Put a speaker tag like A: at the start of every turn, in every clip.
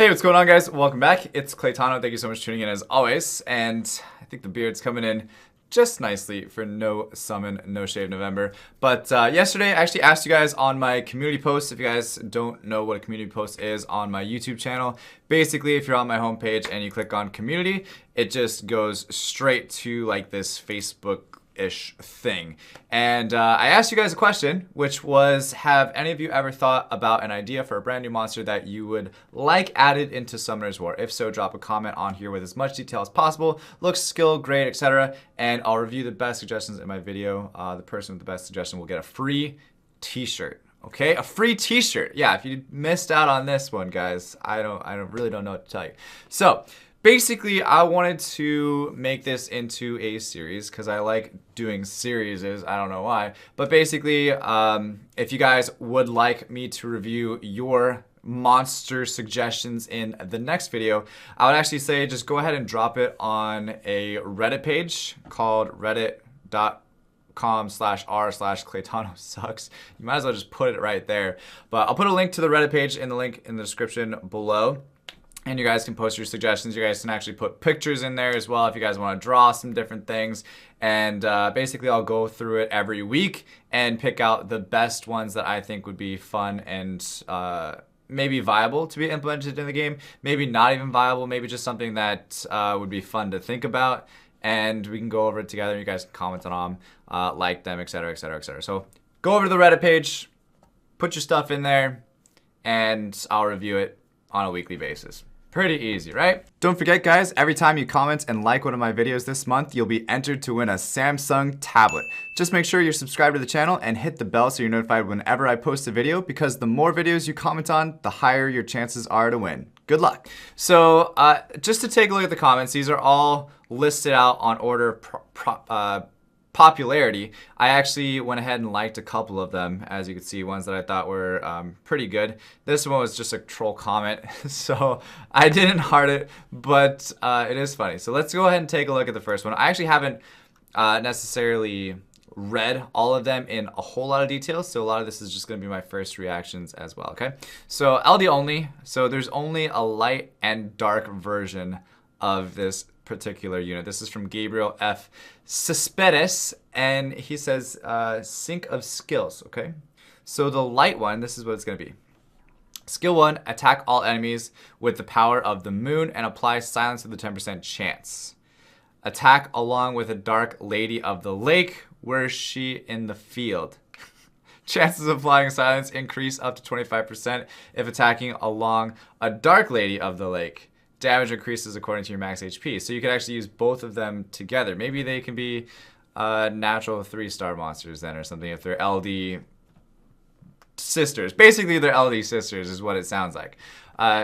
A: Hey, what's going on, guys? Welcome back. It's Claytano. Thank you so much for tuning in as always. And I think the beard's coming in just nicely for no summon, no shave November. But yesterday, I actually asked you guys on my community post. If you guys don't know what a community post is on my YouTube channel, basically, if you're on my homepage and you click on community, it just goes straight to like this Facebook-ish thing. And I asked you guys a question, which was, have any of you ever thought about an idea for a brand new monster that you would like added into Summoner's War? If so, drop a comment on here with as much detail as possible. Looks, skill, grade, etc. And I'll review the best suggestions in my video. The person with the best suggestion will get a free t-shirt. Okay, a free t-shirt. Yeah, if you missed out on this one, guys, I really don't know what to tell you. So basically, I wanted to make this into a series because I like doing series. I don't know why. But basically, if you guys would like me to review your monster suggestions in the next video, I would actually say just go ahead and drop it on a Reddit page called reddit.com/r/Claytano sucks. You might as well just put it right there. But I'll put a link to the Reddit page in the link in the description below. And you guys can post your suggestions. You guys can actually put pictures in there as well if you guys want to draw some different things. And basically, I'll go through it every week and pick out the best ones that I think would be fun and maybe viable to be implemented in the game. Maybe not even viable. Maybe just something that would be fun to think about. And we can go over it together. You guys can comment on them, like them, etc., etc., etc. So go over to the Reddit page, put your stuff in there, and I'll review it on a weekly basis. Pretty easy, right? Don't forget, guys, every time you comment and like one of my videos this month, you'll be entered to win a Samsung tablet. Just make sure you're subscribed to the channel and hit the bell so you're notified whenever I post a video, because the more videos you comment on, the higher your chances are to win. Good luck. So just to take a look at the comments, these are all listed out on order popularity. I actually went ahead and liked a couple of them, as you can see, ones that I thought were pretty good. This one was just a troll comment, so I didn't heart it, but it is funny. So let's go ahead and take a look at the first one. I actually haven't necessarily read all of them in a whole lot of detail, so a lot of this is just going to be my first reactions as well, okay? So LD only, so there's only a light and dark version of this particular unit. This is from Gabriel F. Cespedes, and he says sync of skills, okay? So the light one, this is what it's going to be. Skill 1, attack all enemies with the power of the moon and apply silence with a 10% chance. Attack along with a dark lady of the lake. Where is she in the field? Chances of applying silence increase up to 25% if attacking along a dark lady of the lake. Damage increases according to your max HP. So you could actually use both of them together. Maybe they can be natural 3-star monsters then or something if they're LD sisters. Basically, they're LD sisters is what it sounds like.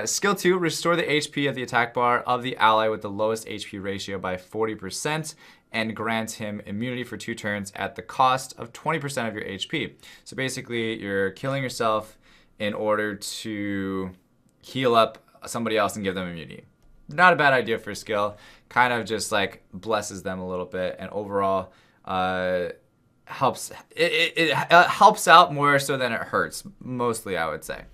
A: Skill 2, restore the HP of the attack bar of the ally with the lowest HP ratio by 40% and grant him immunity for 2 turns at the cost of 20% of your HP. So basically, you're killing yourself in order to heal up somebody else and give them immunity. Not a bad idea for a skill. Kind of just like blesses them a little bit, and overall helps. It helps out more so than it hurts. Mostly, I would say.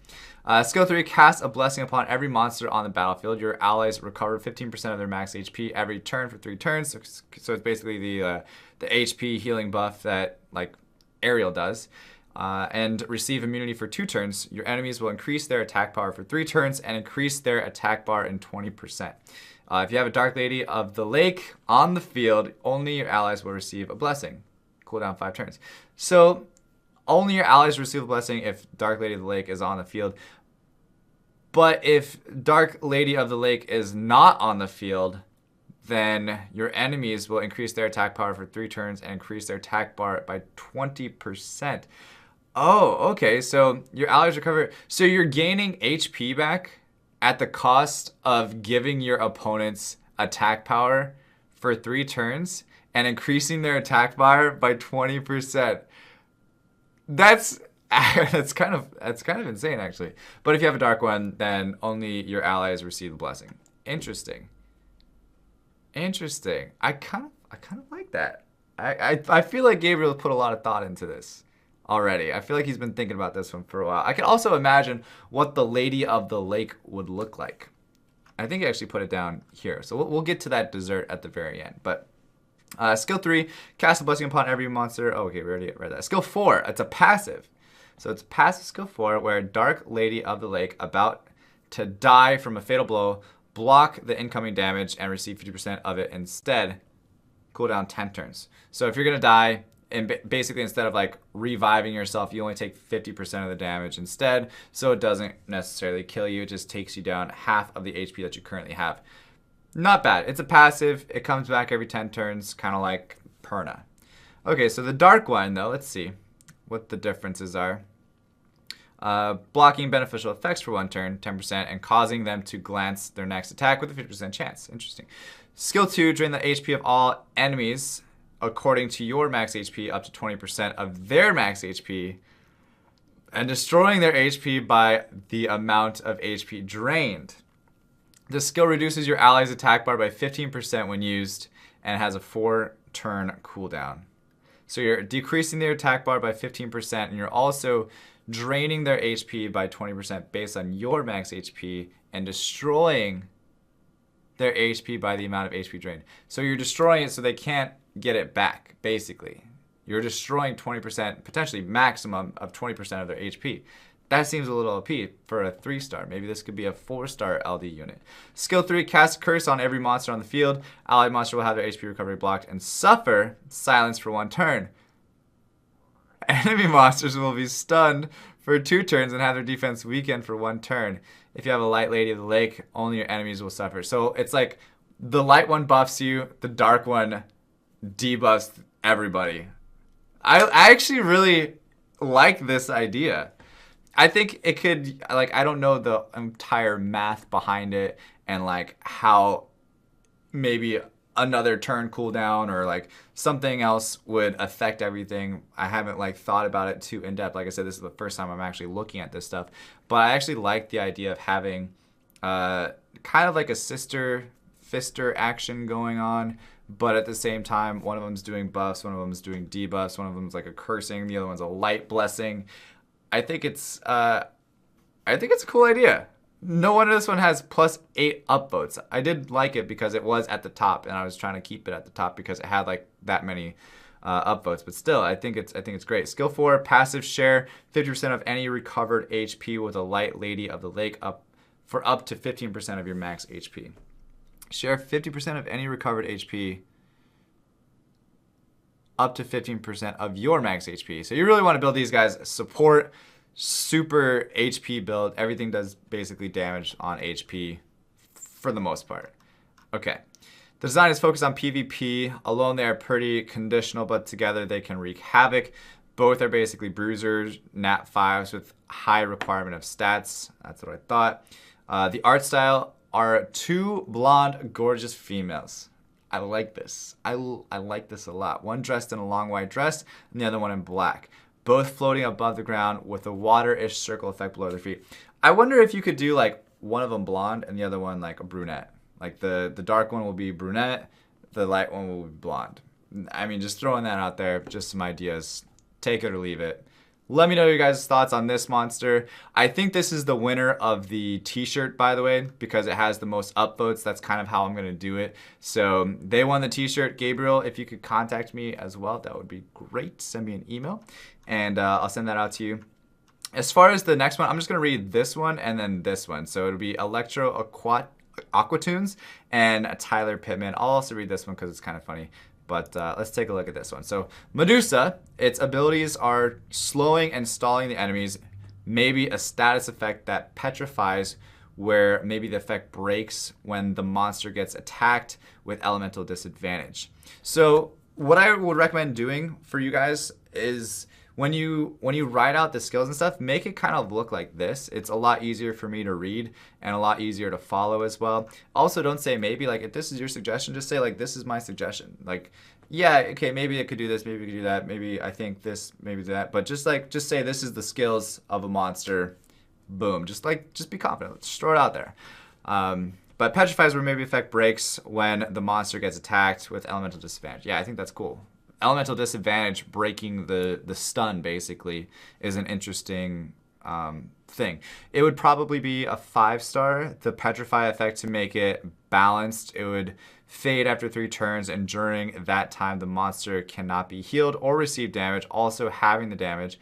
A: Skill 3, cast a blessing upon every monster on the battlefield. Your allies recover 15% of their max HP every turn for 3 turns. So it's basically the HP healing buff that like Ariel does. And receive immunity for 2 turns. Your enemies will increase their attack power for 3 turns and increase their attack bar in 20%. If you have a Dark Lady of the Lake on the field, only your allies will receive a blessing. Cooldown 5 turns. So only your allies receive a blessing if Dark Lady of the Lake is on the field. But if Dark Lady of the Lake is not on the field, then your enemies will increase their attack power for 3 turns and increase their attack bar by 20%. Oh, okay, so your allies recover. So you're gaining HP back at the cost of giving your opponents attack power for 3 turns and increasing their attack bar by 20%. That's kind of insane, actually. But if you have a dark one, then only your allies receive a blessing. Interesting. I kind of like that. I feel like Gabriel put a lot of thought into this. already. I feel like he's been thinking about this one for a while. I can also imagine what the Lady of the Lake would look like. I think he actually put it down here. So we'll get to that dessert at the very end. But skill 3, cast a blessing upon every monster. Oh, okay, we already read that. Skill 4, it's a passive. So it's passive skill 4, where Dark Lady of the Lake, about to die from a fatal blow, block the incoming damage and receive 50% of it instead. Cooldown 10 turns. So if you're going to die, and basically instead of like reviving yourself, you only take 50% of the damage instead. So it doesn't necessarily kill you. It just takes you down half of the HP that you currently have. Not bad. It's a passive. It comes back every 10 turns, kind of like Perna. Okay, so the dark one though, let's see what the differences are. Blocking beneficial effects for 1 turn, 10%, and causing them to glance their next attack with a 50% chance. Interesting. Skill 2, drain the HP of all enemies according to your max HP up to 20% of their max HP, and destroying their HP by the amount of HP drained. This skill reduces your ally's attack bar by 15% when used and has a 4-turn cooldown. So you're decreasing their attack bar by 15%, and you're also draining their HP by 20% based on your max HP and destroying their HP by the amount of HP drained. So you're destroying it so they can't get it back, basically. You're destroying 20%, potentially maximum of 20% of their HP. That seems a little OP for a 3-star. Maybe this could be a 4-star LD unit. Skill 3, cast a curse on every monster on the field. Allied monster will have their HP recovery blocked and suffer silence for 1 turn. Enemy monsters will be stunned for 2 turns and have their defense weakened for 1 turn. If you have a light Lady of the Lake, only your enemies will suffer. So it's like the light one buffs you, the dark one debuffs everybody. I actually really like this idea. I think it could, like, I don't know the entire math behind it and like how maybe another turn cooldown or like something else would affect everything. I haven't like thought about it too in depth. Like I said, this is the first time I'm actually looking at this stuff, but I actually like the idea of having kind of like a sister fister action going on, but at the same time, one of them's doing buffs, one of them's doing debuffs, one of them's like a cursing, the other one's a light blessing. I think it's a cool idea. No wonder this one has +8 upvotes. I did like it because it was at the top, and I was trying to keep it at the top because it had like that many upvotes. But still, I think it's great. Skill 4, passive share 50% of any recovered HP with a light Lady of the Lake up to 15% of your max HP. Share 50% of any recovered HP up to 15% of your max HP. So you really want to build these guys support, super HP build. Everything does basically damage on HP for the most part. Okay. The design is focused on PvP. Alone they are pretty conditional, but together they can wreak havoc. Both are basically bruisers, nat 5s with high requirement of stats. That's what I thought. The art style are 2 blonde, gorgeous females. I like this. I like this a lot. One dressed in a long white dress and the other one in black. Both floating above the ground with a water-ish circle effect below their feet. I wonder if you could do like one of them blonde and the other one like a brunette. Like the dark one will be brunette, the light one will be blonde. I mean, just throwing that out there, just some ideas. Take it or leave it. Let me know your guys' thoughts on this monster. I think this is the winner of the t-shirt, by the way, because it has the most upvotes. That's kind of how I'm going to do it. So they won the t-shirt. Gabriel, if you could contact me as well, that would be great. Send me an email, and I'll send that out to you. As far as the next one, I'm just going to read this one and then this one. So it'll be Electro Aquatunes and Tyler Pittman. I'll also read this one because it's kind of funny. But let's take a look at this one. So Medusa, its abilities are slowing and stalling the enemies. Maybe a status effect that petrifies, where maybe the effect breaks when the monster gets attacked with elemental disadvantage. So what I would recommend doing for you guys is when you write out the skills and stuff, make it kind of look like this. It's a lot easier for me to read and a lot easier to follow as well. Also, don't say maybe, like if this is your suggestion, just say like this is my suggestion. Like, yeah, okay, maybe it could do this, maybe it could do that, maybe I think this, maybe that. But just say this is the skills of a monster. Boom. Just be confident. Just throw it out there. But petrifies where maybe effect breaks when the monster gets attacked with elemental disadvantage. Yeah, I think that's cool. elemental disadvantage breaking the stun basically is an interesting thing. It would probably be a 5-star. The petrify effect to make it balanced, it would fade after 3 turns, and during that time the monster cannot be healed or receive damage. Also having the damage,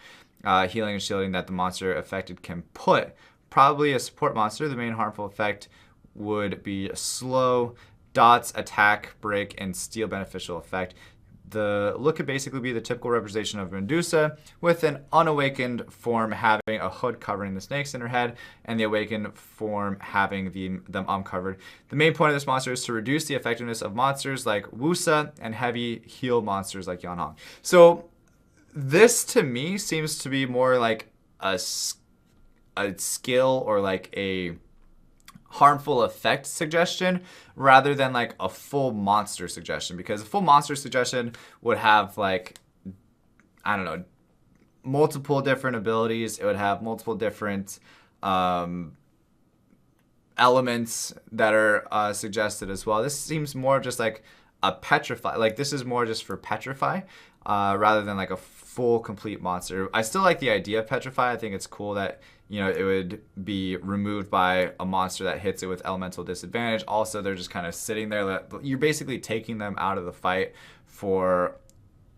A: healing and shielding that the monster affected can put. Probably a support monster. The main harmful effect would be slow, dots, attack, break, and steal beneficial effect. The look could basically be the typical representation of Medusa, with an unawakened form having a hood covering the snakes in her head, and the awakened form having them uncovered. The main point of this monster is to reduce the effectiveness of monsters like Wusa and heavy heal monsters like Yanhong. So this to me seems to be more like a skill or like a harmful effect suggestion rather than like a full monster suggestion, because a full monster suggestion would have like, I don't know, multiple different abilities. It would have multiple different elements that are suggested as well. This seems more just like a petrify. Like this is more just for petrify rather than like a full complete monster. I still like the idea of petrify. I think it's cool that, you know, it would be removed by a monster that hits it with elemental disadvantage. Also, they're just kind of sitting there. You're basically taking them out of the fight for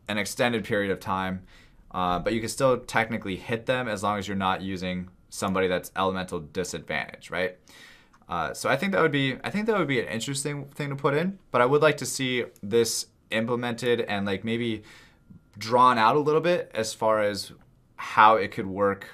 A: an extended period of time, but you can still technically hit them as long as you're not using somebody that's elemental disadvantage, right? So I think that would be an interesting thing to put in. But I would like to see this implemented and like maybe drawn out a little bit as far as how it could work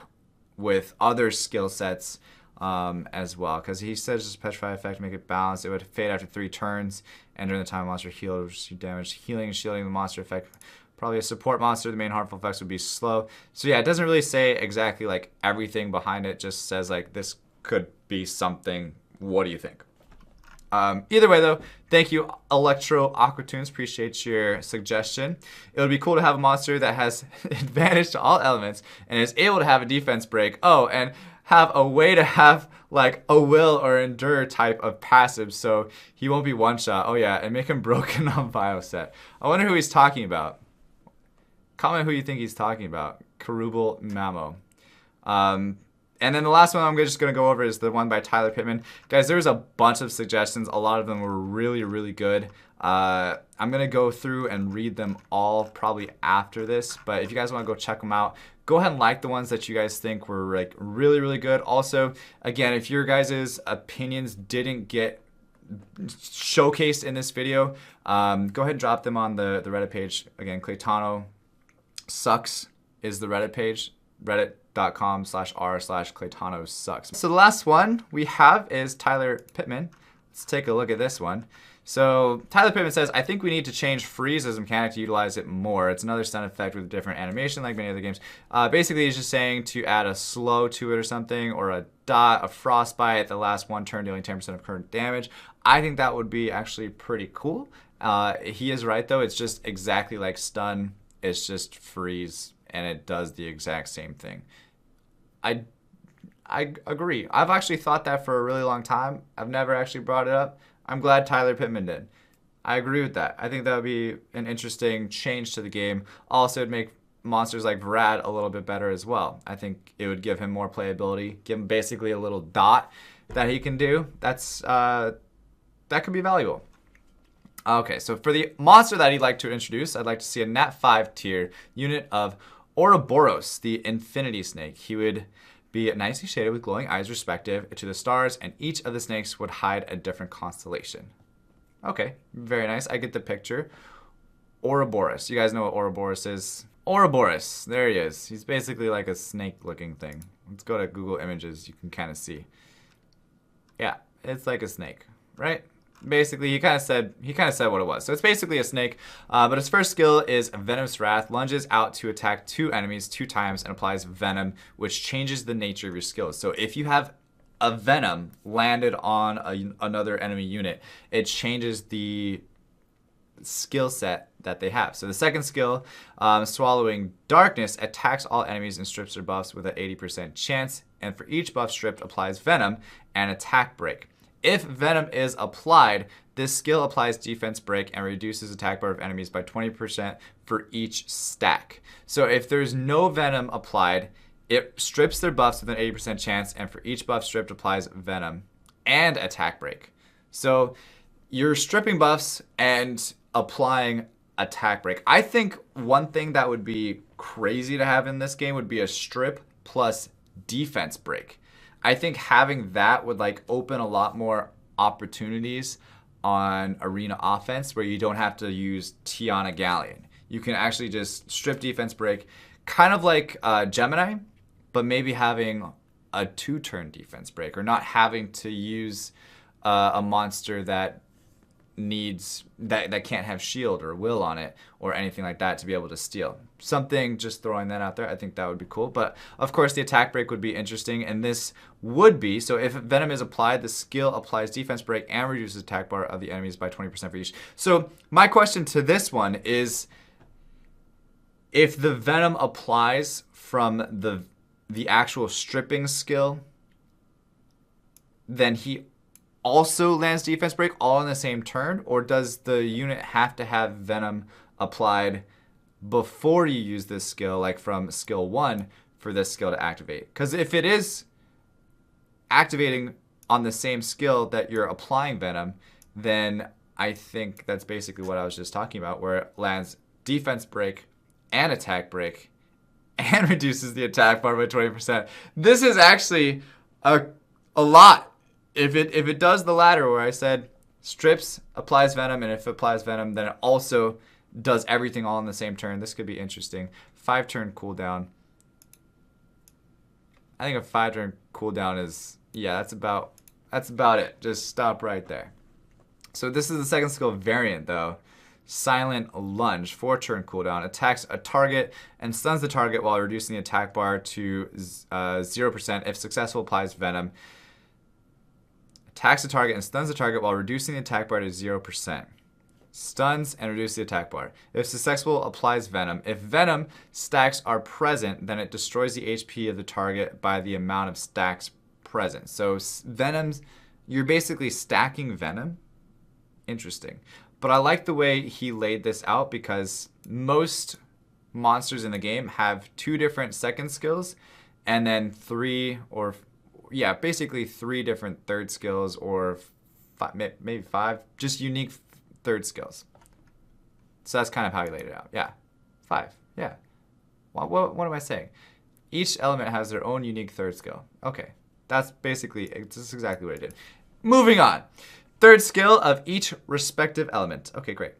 A: with other skill sets as well, because he says just petrify effect, make it balanced. It would fade after 3 turns, and during the time monster healed, receive damage, healing and shielding the monster effect. Probably a support monster. The main harmful effects would be slow. So yeah, it doesn't really say exactly like everything behind it. Just says like this could be something. What do you think? Either way though, thank you Electro Aquatoons, appreciate your suggestion. It would be cool to have a monster that has advantage to all elements and is able to have a defense break. Oh, and have a way to have like a will or endure type of passive so he won't be one shot. Oh yeah, and make him broken on Bioset. I wonder who he's talking about. Comment who you think he's talking about. Karubal Mamo. And then the last one I'm just going to go over is the one by Tyler Pittman. Guys, there was a bunch of suggestions. A lot of them were really, really good. I'm going to go through and read them all probably after this. But if you guys want to go check them out, go ahead and like the ones that you guys think were like really, really good. Also, again, if your guys' opinions didn't get showcased in this video, go ahead and drop them on the Reddit page. Again, Claytano sucks is the Reddit page. Reddit.com/r/Claytano sucks. So the last one we have is Tyler Pittman. Let's take a look at this one. So Tyler Pittman says, I think we need to change freeze as a mechanic to utilize it more. It's another stun effect with a different animation like many other games. Basically, he's just saying to add a slow to it or something, or a dot, a frostbite, the last 1 turn dealing 10% of current damage. I think that would be actually pretty cool. He is right though. It's just exactly like stun. It's just freeze, and it does the exact same thing. I agree. I've actually thought that for a really long time. I've never actually brought it up. I'm glad Tyler Pittman did. I agree with that. I think that would be an interesting change to the game. Also, it'd make monsters like Vrad a little bit better as well. I think it would give him more playability, give him basically a little dot that he can do. That could be valuable. Okay, so for the monster that he'd like to introduce, I'd like to see a Nat 5 tier unit of Ouroboros, the Infinity Snake. He would be nicely shaded with glowing eyes respective to the stars, and each of the snakes would hide a different constellation. Okay, very nice. I get the picture. Ouroboros. You guys know what Ouroboros is? Ouroboros. There he is. He's basically like a snake-looking thing. Let's go to Google Images. You can kind of see. Yeah, it's like a snake, right? Basically, he kind of said what it was. So it's basically a snake, but his first skill is Venomous Wrath. Lunges out to attack 2 enemies 2 times and applies venom, which changes the nature of your skills. So if you have a venom landed on another enemy unit, it changes the skill set that they have. So the second skill, Swallowing Darkness, attacks all enemies and strips their buffs with an 80% chance, and for each buff stripped applies venom and attack break. If venom is applied, this skill applies defense break and reduces attack bar of enemies by 20% for each stack. So if there's no venom applied, it strips their buffs with an 80% chance, and for each buff stripped applies venom and attack break. So you're stripping buffs and applying attack break. I think one thing that would be crazy to have in this game would be a strip plus defense break. I think having that would like open a lot more opportunities on arena offense where you don't have to use Tiana Galleon. You can actually just strip defense break, kind of like Gemini, but maybe having a 2-turn defense break, or not having to use a monster that needs that can't have shield or will on it or anything like that to be able to steal. Something, just throwing that out there. I think that would be cool. But of course the attack break would be interesting, and this would be, so if venom is applied, the skill applies defense break and reduces attack bar of the enemies by 20% for each. So my question to this one is, if the venom applies from the actual stripping skill, then he also lands defense break all in the same turn, or does the unit have to have venom applied before you use this skill, like from skill 1, for this skill to activate? Because if it is activating on the same skill that you're applying venom, then I think that's basically what I was just talking about, where it lands defense break and attack break and reduces the attack bar by 20%. This is actually a lot. If it does the latter, where I said strips, applies venom, and if it applies venom, then it also does everything all in the same turn, this could be interesting. 5-turn cooldown. I think a 5-turn cooldown is, yeah, that's about it. Just stop right there. So this is the second skill variant though. Silent Lunge, 4-turn cooldown, attacks a target and stuns the target while reducing the attack bar to 0%. If successful, applies venom. Attacks the target and stuns the target while reducing the attack bar to 0%. Stuns and reduces the attack bar. If successful, applies venom. If venom stacks are present, then it destroys the HP of the target by the amount of stacks present. So venoms, you're basically stacking venom. Interesting. But I like the way he laid this out, because most monsters in the game have 2 different second skills and then 3 or yeah, basically 3 different third skills, or maybe 5, just unique third skills. So that's kind of how he laid it out. Yeah, 5. Yeah. What am I saying? Each element has their own unique third skill. Okay, that's exactly what I did. Moving on. Third skill of each respective element. Okay, great.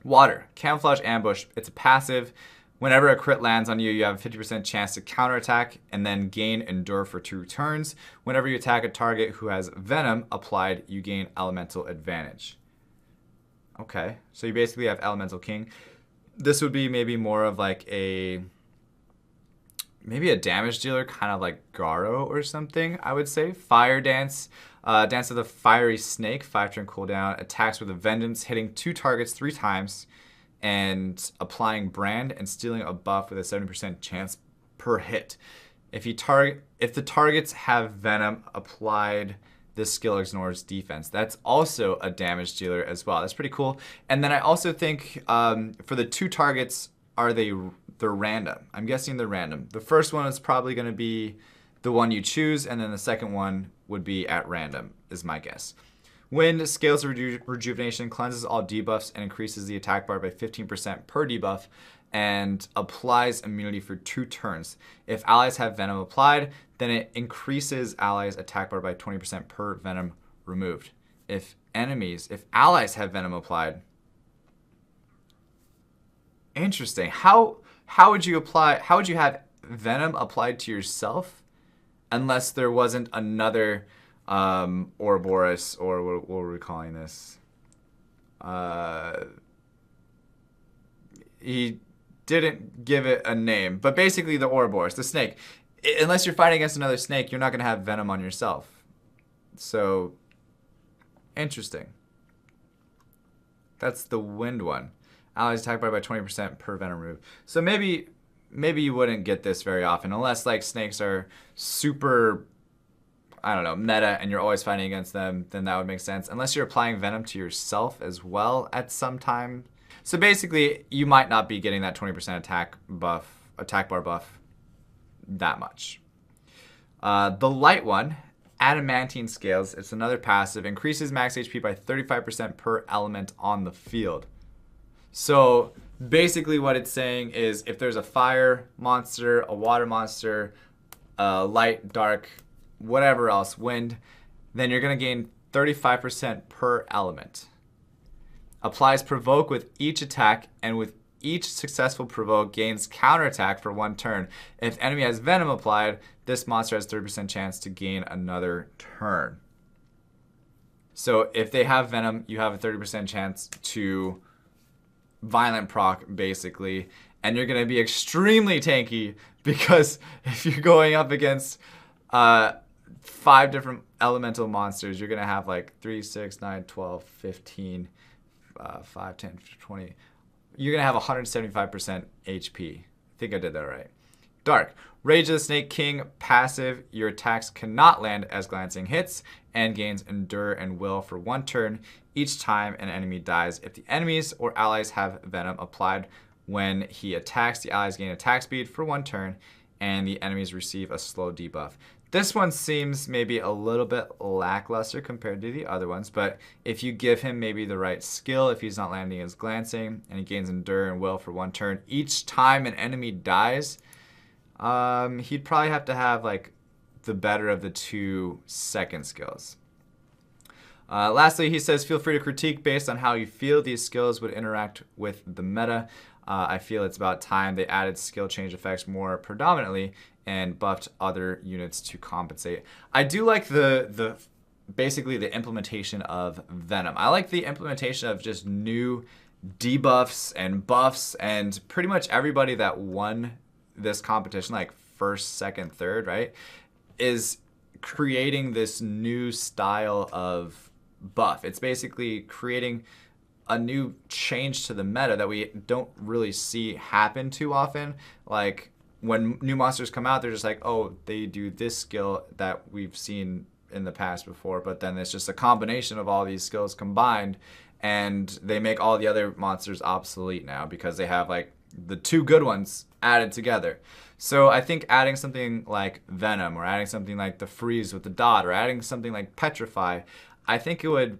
A: Water, camouflage ambush. It's a passive. Whenever a crit lands on you, you have a 50% chance to counterattack and then gain endure for 2 turns. Whenever you attack a target who has venom applied, you gain elemental advantage. Okay, so you basically have elemental king. This would be maybe more of like maybe a damage dealer, kind of like Garo or something, I would say. Fire Dance. Dance of the Fiery Snake, 5-turn cooldown. Attacks with a vengeance, hitting 2 targets 3 times. And applying brand and stealing a buff with a 70% chance per hit. If the targets have venom applied, this skill ignores defense. That's also a damage dealer as well. That's pretty cool. And then I also think for the 2 targets, they're random. I'm guessing they're random. The first one is probably going to be the one you choose, and then the second one would be at random, is my guess. Wind scales rejuvenation, cleanses all debuffs, and increases the attack bar by 15% per debuff, and applies immunity for 2 turns. If allies have venom applied, then it increases allies' attack bar by 20% per venom removed. If allies have venom applied, interesting. How would you have venom applied to yourself unless there wasn't another Ouroboros, or what were we calling this? He didn't give it a name, but basically the Ouroboros, the snake. Unless you're fighting against another snake, you're not going to have venom on yourself. So, interesting. That's the wind one. Allies attack by 20% per venom removed. So maybe you wouldn't get this very often, unless like snakes are super I don't know, meta and you're always fighting against them, then that would make sense. Unless you're applying venom to yourself as well at some time. So basically, you might not be getting that 20% attack bar buff that much. The light one, Adamantine Scales, it's another passive, increases max HP by 35% per element on the field. So basically what it's saying is if there's a fire monster, a water monster, light, dark, whatever else, wind, then you're going to gain 35% per element. Applies provoke with each attack, and with each successful provoke gains counterattack for 1 turn. If enemy has venom applied, this monster has 30% chance to gain another turn. So if they have venom, you have a 30% chance to violent proc basically, and you're going to be extremely tanky because if you're going up against 5 different elemental monsters, you're going to have like 3, 6, 9, 12, 15, 5, 10, 20. You're going to have 175% HP. I think I did that right. Dark. Rage of the Snake King, passive. Your attacks cannot land as glancing hits and gains Endure and Will for 1 turn each time an enemy dies. If the enemies or allies have venom applied when he attacks, the allies gain attack speed for 1 turn and the enemies receive a slow debuff. This one seems maybe a little bit lackluster compared to the other ones, but if you give him maybe the right skill, if he's not landing as glancing, and he gains Endure and Will for 1 turn each time an enemy dies, he'd probably have to have like the better of the 2 second skills. Lastly, he says, feel free to critique based on how you feel these skills would interact with the meta. I feel it's about time they added skill change effects more predominantly and buffed other units to compensate. I do like basically the implementation of Venom. I like the implementation of just new debuffs and buffs, and pretty much everybody that won this competition, like first, second, third, right, is creating this new style of buff. It's basically creating a new change to the meta that we don't really see happen too often. Like when new monsters come out, they're just like, oh, they do this skill that we've seen in the past before, but then it's just a combination of all these skills combined, and they make all the other monsters obsolete now because they have like the 2 good ones added together. So I think adding something like Venom, or adding something like the Freeze with the dot, or adding something like Petrify, I think it would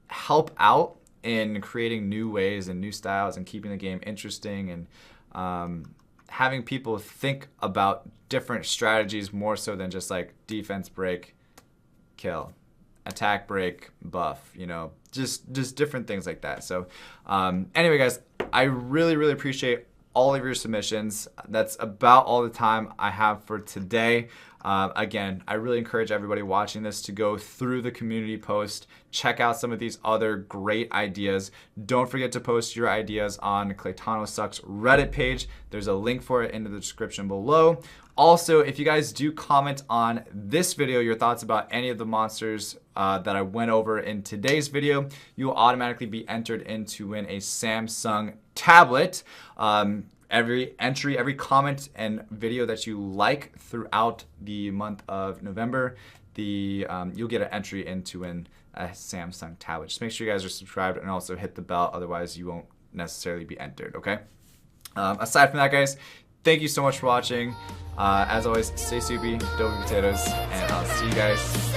A: help out in creating new ways and new styles and keeping the game interesting, and having people think about different strategies more so than just like defense break, kill, attack break, buff, you know, just different things like that. So anyway, guys, I really appreciate all of your submissions. That's about all the time I have for today. Again, I really encourage everybody watching this to go through the community post, check out some of these other great ideas. Don't forget to post your ideas on Claytano Sucks Reddit page. There's a link for it in the description below. Also, if you guys do comment on this video, your thoughts about any of the monsters that I went over in today's video, you will automatically be entered in to win a Samsung tablet. Every entry, every comment and video that you like throughout the month of November, you'll get an entry into a Samsung tablet. Just make sure you guys are subscribed and also hit the bell, otherwise you won't necessarily be entered, okay? Aside from that, guys, thank you so much for watching. As always, stay soupy, don't be potatoes, and I'll see you guys